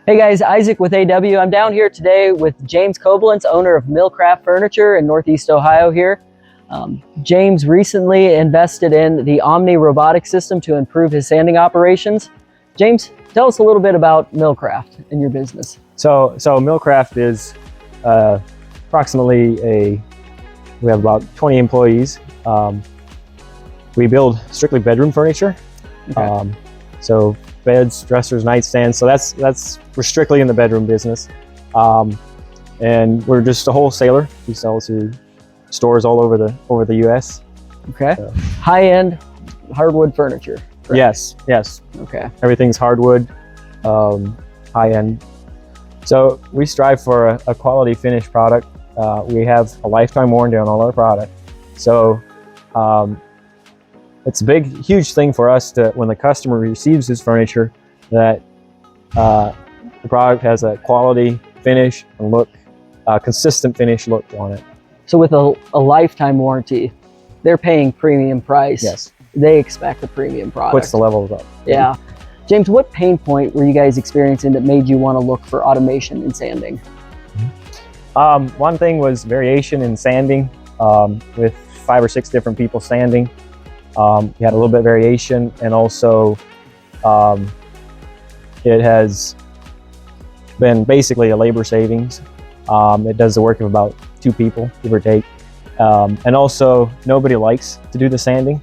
Hey guys, Isaac with AW. I'm down here today with James Coblentz, owner of Millcraft Furniture in Northeast Ohio here. James recently invested in the Omni Robotic System to improve his sanding operations. James, tell us a little bit about Millcraft and your business. So Millcraft is we have about 20 employees. We build strictly bedroom furniture. Okay. So beds, dressers, nightstands. So we're strictly in the bedroom business. And we're just a wholesaler. We sell to stores all over the US. Okay. So. High-end hardwood furniture. Correct? Yes. Okay. Everything's hardwood, high-end. So we strive for a quality finished product. We have a lifetime warranty on all our product. So it's a huge thing for us to, when the customer receives his furniture, that the product has a quality finish and look, consistent finish look on it. So with a lifetime warranty, they're paying premium price. Yes. They expect a premium product. Puts the levels up. Yeah. James, what pain point were you guys experiencing that made you want to look for automation in sanding? One thing was variation in sanding, with 5 or 6 different people sanding. You had a little bit of variation, and also it has been basically a labor savings. It does the work of about 2 people, give or take. And also, nobody likes to do the sanding.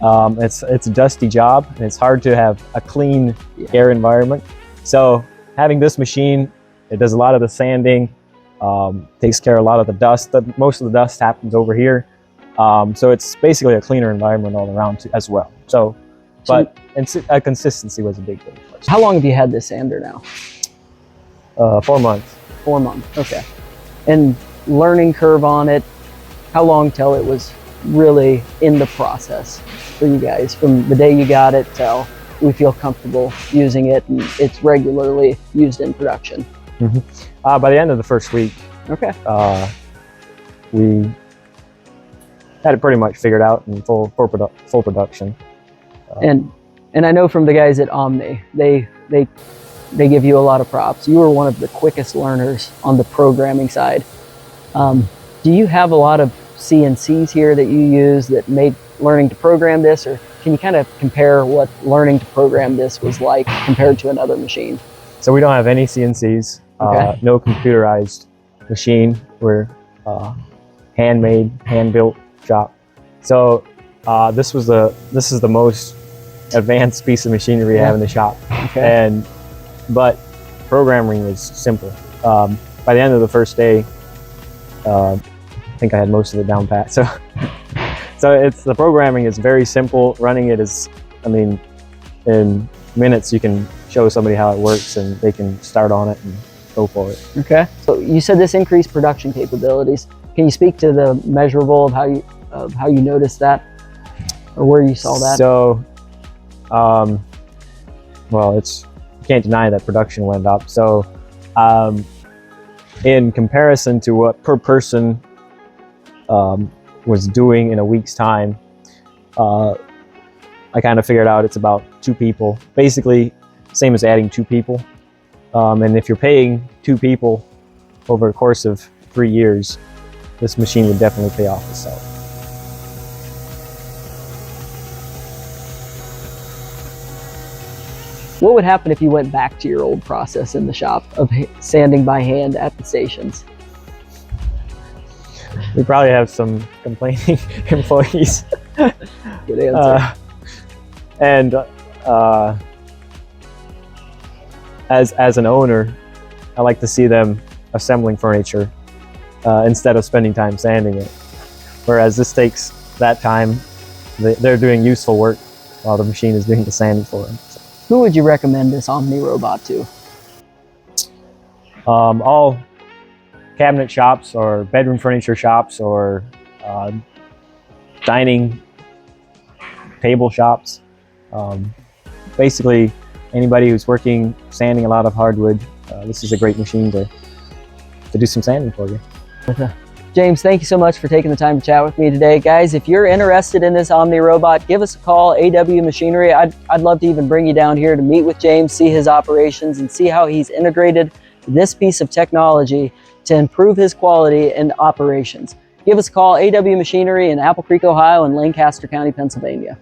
It's a dusty job, and it's hard to have a clean air environment. So having this machine, it does a lot of the sanding, takes care of a lot of the dust. Most of the dust happens over here. So it's basically a cleaner environment all around as well. So, but consistency was a big thing for us. How long have you had this sander now? 4 months. 4 months, okay. And learning curve on it, how long till it was really in the process for you guys? From the day you got it till we feel comfortable using it and it's regularly used in production? Mm-hmm. By the end of the first week, okay, we had it pretty much figured out in full production. And I know from the guys at Omni, they give you a lot of props. You were one of the quickest learners on the programming side. Do you have a lot of CNCs here that you use that made learning to program this, or can you kind of compare what learning to program this was like compared to another machine? So we don't have any CNCs, okay. No computerized machine. We're handmade, hand-built shop. So this is the most advanced piece of machinery we have in the shop. Okay. But programming was simple. By the end of the first day, I think I had most of it down pat. So the programming is very simple. Running it is, I mean, in minutes you can show somebody how it works and they can start on it and go for it. Okay. So you said this increased production capabilities. Can you speak to the measurable of how you noticed that, or where you saw that? So, well, you can't deny that production went up. So, in comparison to what per person was doing in a week's time, I kind of figured out it's about 2 people. Basically, same as adding 2 people. And if you're paying 2 people over a course of 3 years, this machine would definitely pay off itself. What would happen if you went back to your old process in the shop of sanding by hand at the stations? We probably have some complaining employees. Good answer. As an owner, I like to see them assembling furniture instead of spending time sanding it. Whereas this takes that time, they're doing useful work while the machine is doing the sanding for them. Who would you recommend this Omni robot to? All cabinet shops or bedroom furniture shops or dining table shops. Basically, anybody who's working sanding a lot of hardwood, this is a great machine to do some sanding for you. James, thank you so much for taking the time to chat with me today. Guys, if you're interested in this Omni robot, give us a call, AW Machinery. I'd love to even bring you down here to meet with James, see his operations, and see how he's integrated this piece of technology to improve his quality and operations. Give us a call, AW Machinery in Apple Creek, Ohio, and Lancaster County, Pennsylvania.